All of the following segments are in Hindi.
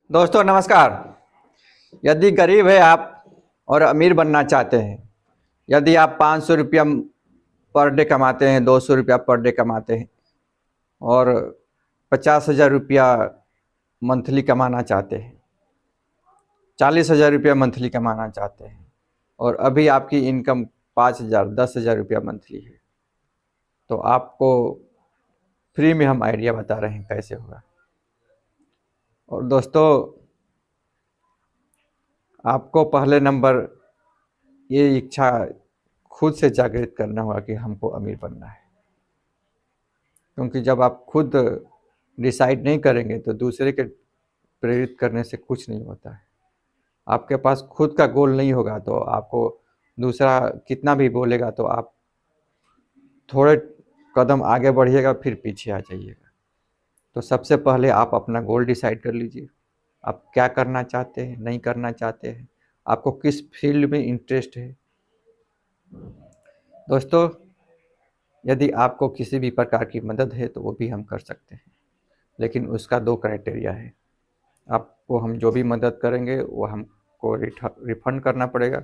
दोस्तों नमस्कार। यदि गरीब है आप और अमीर बनना चाहते हैं, यदि आप 500 रुपया पर डे कमाते हैं, 200 रुपया पर डे कमाते हैं और 50,000 रुपया मंथली कमाना चाहते हैं, 40,000 रुपया मंथली कमाना चाहते हैं और अभी आपकी इनकम 5,000 10,000 रुपया मंथली है, तो आपको फ्री में हम आइडिया बता रहे हैं कैसे होगा। और दोस्तों, आपको पहले नंबर ये इच्छा खुद से जागृत करना होगा कि हमको अमीर बनना है, क्योंकि जब आप खुद डिसाइड नहीं करेंगे तो दूसरे के प्रेरित करने से कुछ नहीं होता है। आपके पास खुद का गोल नहीं होगा तो आपको दूसरा कितना भी बोलेगा तो आप थोड़े कदम आगे बढ़िएगा, फिर पीछे आ जाइएगा। तो सबसे पहले आप अपना गोल डिसाइड कर लीजिए। आप क्या करना चाहते हैं, नहीं करना चाहते हैं, आपको किस फील्ड में इंटरेस्ट है। दोस्तों, यदि आपको किसी भी प्रकार की मदद है तो वो भी हम कर सकते हैं, लेकिन उसका 2 क्राइटेरिया है। आपको हम जो भी मदद करेंगे वो हमको रिफंड करना पड़ेगा,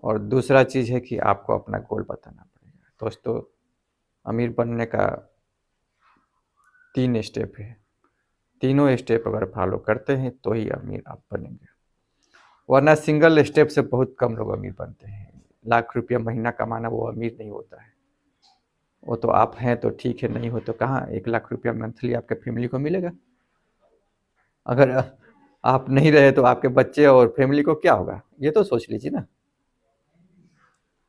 और दूसरा चीज़ है कि आपको अपना गोल बताना पड़ेगा। दोस्तों, अमीर बनने का 3 स्टेप है। तीनों स्टेप अगर फॉलो करते हैं तो ही अमीर आप बनेंगे, वरना सिंगल स्टेप से बहुत कम लोग अमीर बनते हैं। लाख रुपया महीना कमाना वो अमीर नहीं होता है। वो तो आप हैं तो ठीक है, नहीं हो तो कहाँ 1 लाख रुपया मंथली आपके फैमिली को मिलेगा। अगर आप नहीं रहे तो आपके बच्चे और फैमिली को क्या होगा, ये तो सोच लीजिए ना।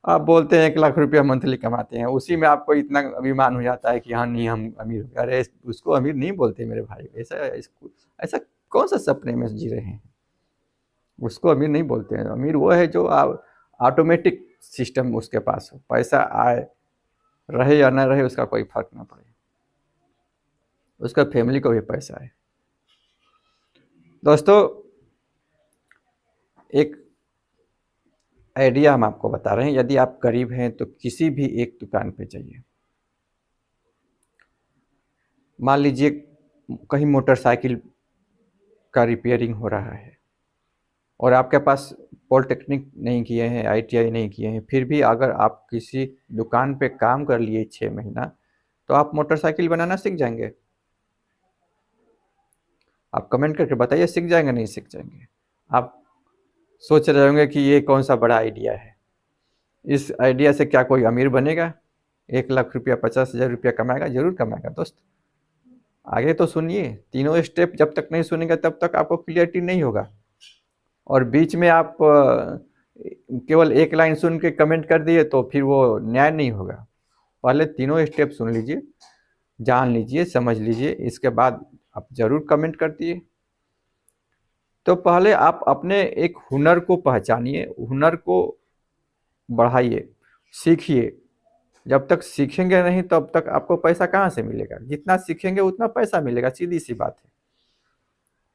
आप बोलते हैं 1 लाख रुपया मंथली कमाते हैं, उसी में आपको इतना अभिमान हो जाता है कि हाँ नहीं हम अमीर हो गए। अरे उसको अमीर नहीं बोलते मेरे भाई, ऐसा कौन सा सपने में जी रहे हैं। उसको अमीर नहीं बोलते हैं। अमीर वो है जो ऑटोमेटिक सिस्टम उसके पास हो, पैसा आए रहे या ना रहे उसका कोई फर्क ना पड़े, उसका फैमिली को भी पैसा है। दोस्तों, एक आइडिया हम आपको बता रहे हैं। यदि आप गरीब हैं तो किसी भी एक दुकान पे जाइए। मान लीजिए कहीं मोटरसाइकिल का रिपेयरिंग हो रहा है और आपके पास पॉलिटेक्निक नहीं किए हैं, ITI नहीं किए हैं, फिर भी अगर आप किसी दुकान पे काम कर लिए 6 महीना तो आप मोटरसाइकिल बनाना सीख जाएंगे। आप कमेंट करके बताइए, सीख जाएंगे नहीं सीख जाएंगे। आप सोच रहे होंगे कि ये कौन सा बड़ा आइडिया है, इस आइडिया से क्या कोई अमीर बनेगा? 1 लाख रुपया 50,000 रुपया कमाएगा? जरूर कमाएगा। दोस्त, आगे तो सुनिए। तीनों स्टेप जब तक नहीं सुनेंगे तब तक आपको क्लियरिटी नहीं होगा। और बीच में आप केवल एक लाइन सुन के कमेंट कर दिए तो फिर वो न्याय नहीं होगा। पहले तीनों स्टेप सुन लीजिए, जान लीजिए, समझ लीजिए, इसके बाद आप ज़रूर कमेंट कर दिए। तो पहले आप अपने एक हुनर को पहचानिए, हुनर को बढ़ाइए, सीखिए। जब तक सीखेंगे नहीं तब तक आपको पैसा कहाँ से मिलेगा? जितना सीखेंगे उतना पैसा मिलेगा, सीधी सी बात है।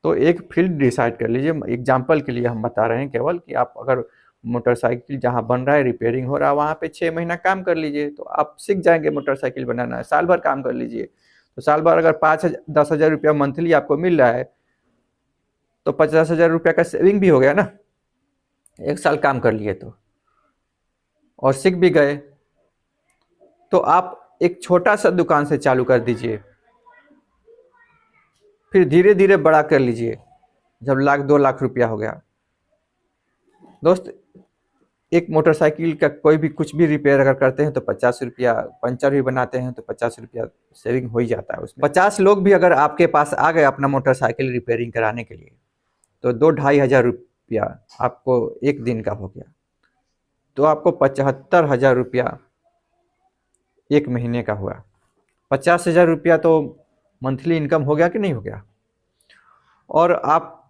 तो एक फील्ड डिसाइड कर लीजिए। एग्जाम्पल के लिए हम बता रहे हैं केवल कि आप अगर मोटरसाइकिल जहाँ बन रहा है, रिपेयरिंग हो रहा है, वहाँ पे 6 महीना काम कर लीजिए तो आप सीख जाएंगे मोटरसाइकिल बनाना है। साल भर काम कर लीजिए तो साल भर अगर 5-10 हज़ार रुपया मंथली आपको मिल रहा है तो 50,000 रुपया का सेविंग भी हो गया ना। 1 साल काम कर लिए तो, और सीख भी गए। तो आप एक छोटा सा दुकान से चालू कर दीजिए, फिर धीरे धीरे बड़ा कर लीजिए। जब 1-2 लाख रुपया हो गया, दोस्त, एक मोटरसाइकिल का कोई भी कुछ भी रिपेयर अगर करते हैं तो 50 रुपया, पंचर भी बनाते हैं तो 50 रुपया सेविंग हो ही जाता है उसमें। 50 लोग भी अगर आपके पास आ गए अपना मोटरसाइकिल रिपेयरिंग कराने के लिए तो 2-2.5 हज़ार रुपया आपको एक दिन का हो गया, तो आपको 75,000 रुपया एक महीने का हुआ। 50,000 रुपया तो मंथली इनकम हो गया कि नहीं हो गया? और आप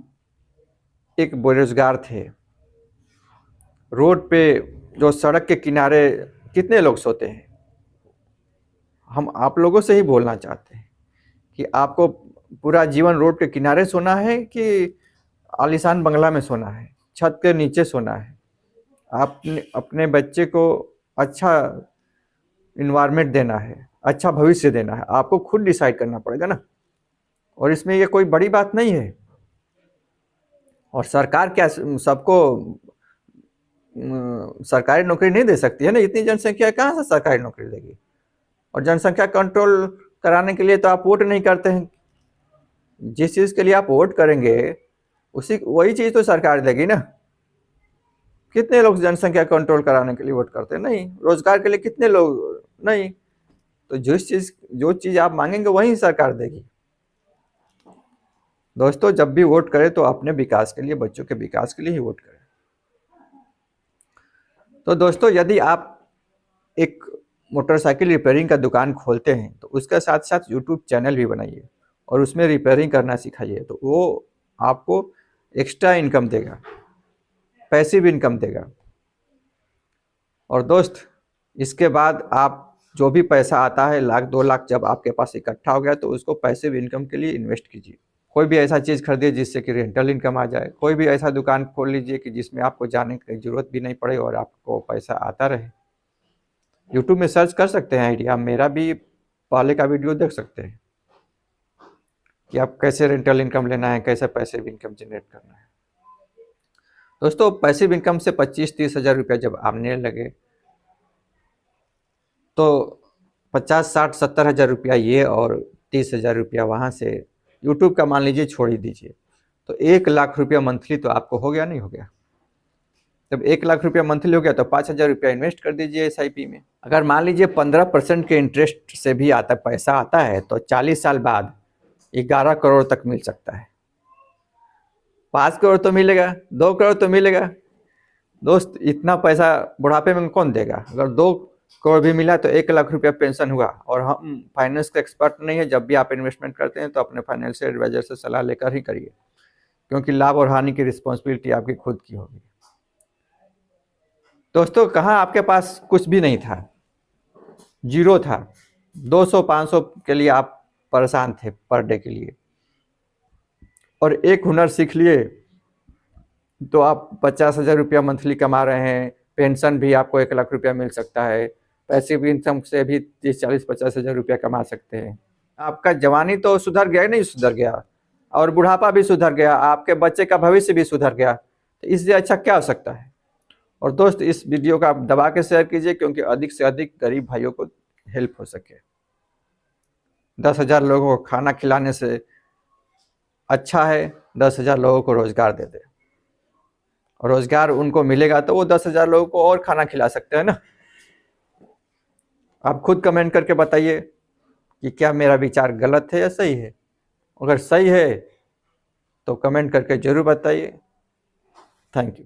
एक बेरोजगार थे, रोड पे जो सड़क के किनारे कितने लोग सोते हैं? हम आप लोगों से ही बोलना चाहते हैं कि आपको पूरा जीवन रोड के किनारे सोना है कि आलीशान बंगला में सोना है, छत के नीचे सोना है? आपने अपने बच्चे को अच्छा इन्वायरमेंट देना है, अच्छा भविष्य देना है, आपको खुद डिसाइड करना पड़ेगा ना। और इसमें ये कोई बड़ी बात नहीं है। और सरकार क्या सबको सरकारी नौकरी नहीं दे सकती है ना, इतनी जनसंख्या है, कहाँ से सरकारी नौकरी देगी। और जनसंख्या कंट्रोल कराने के लिए तो आप वोट नहीं करते हैं, जिस चीज़ के लिए आप वोट करेंगे उसी वही चीज़ तो सरकार देगी ना। कितने लोग जनसंख्या कंट्रोल कराने के लिए वोट करते हैं? नहीं। रोजगार के लिए कितने लोग? नहीं। तो जो चीज़ आप मांगेंगे वही सरकार देगी। दोस्तों, जब भी वोट करें तो अपने विकास के लिए, बच्चों के विकास के लिए ही वोट करें। तो दोस्तों, यदि आप एक मोटरसाइकिल रिपेयरिंग का दुकान खोलते हैं तो उसके साथ साथ यूट्यूब चैनल भी बनाइए और उसमें रिपेयरिंग करना सिखाइए, तो वो आपको एक्स्ट्रा इनकम देगा, पैसिव इनकम देगा। और दोस्त, इसके बाद आप जो भी पैसा आता है, 1 लाख 2 लाख जब आपके पास इकट्ठा हो गया तो उसको पैसिव इनकम के लिए इन्वेस्ट कीजिए। कोई भी ऐसा चीज़ खरीदिए जिससे कि रेंटल इनकम आ जाए। कोई भी ऐसा दुकान खोल लीजिए कि जिसमें आपको जाने की ज़रूरत भी नहीं पड़े और आपको पैसा आता रहे। यूट्यूब में सर्च कर सकते हैं आइडिया, मेरा भी पहले का वीडियो देख सकते हैं कि आप कैसे रेंटल इनकम लेना है, कैसे पैसिव इनकम जनरेट करना है। दोस्तों, पैसिव इनकम से 25-30 हज़ार रुपया जब आने लगे तो 50-60-70 हज़ार रुपया ये और 30 हज़ार रुपया वहाँ से यूट्यूब का मान लीजिए छोड़ ही दीजिए, तो 1 लाख रुपया मंथली तो आपको हो गया, नहीं हो गया? जब 1 लाख रुपया मंथली हो गया तो 5 हज़ार रुपया इन्वेस्ट कर दीजिए SIP में। अगर मान लीजिए 15% के इंटरेस्ट से भी पैसा आता है तो 40 साल बाद 11 करोड़ तक मिल सकता है। 5 करोड़ तो मिलेगा, 2 करोड़ तो मिलेगा। दोस्त, इतना पैसा बुढ़ापे में कौन देगा? अगर 2 करोड़ भी मिला तो 1 लाख रुपया पेंशन हुआ। और हम फाइनेंस के एक्सपर्ट नहीं है, जब भी आप इन्वेस्टमेंट करते हैं तो अपने फाइनेंशियल एडवाइजर से सलाह लेकर ही करिए, क्योंकि लाभ और हानि की रिस्पॉन्सिबिलिटी आपकी खुद की होगी। दोस्तों, कहाँ आपके पास कुछ भी नहीं था, जीरो था, 200-500 के लिए आप परेशान थे पर डे के लिए, और एक हुनर सीख लिए तो आप 50 हज़ार रुपया मंथली कमा रहे हैं। पेंशन भी आपको 1 लाख रुपया मिल सकता है। पैसिव इनकम से भी 30-40-50 हज़ार रुपया कमा सकते हैं। आपका जवानी तो सुधर गया, नहीं सुधर गया, और बुढ़ापा भी सुधर गया, आपके बच्चे का भविष्य भी सुधर गया, तो इससे अच्छा क्या हो सकता है। और दोस्त, इस वीडियो को आप दबा के शेयर कीजिए, क्योंकि अधिक से अधिक गरीब भाइयों को हेल्प हो सके। 10,000 लोगों को खाना खिलाने से अच्छा है 10,000 लोगों को रोजगार दे दे, और रोजगार उनको मिलेगा तो वो 10,000 लोगों को और खाना खिला सकते हैं ना। आप खुद कमेंट करके बताइए कि क्या मेरा विचार गलत है या सही है। अगर सही है तो कमेंट करके जरूर बताइए। Thank you.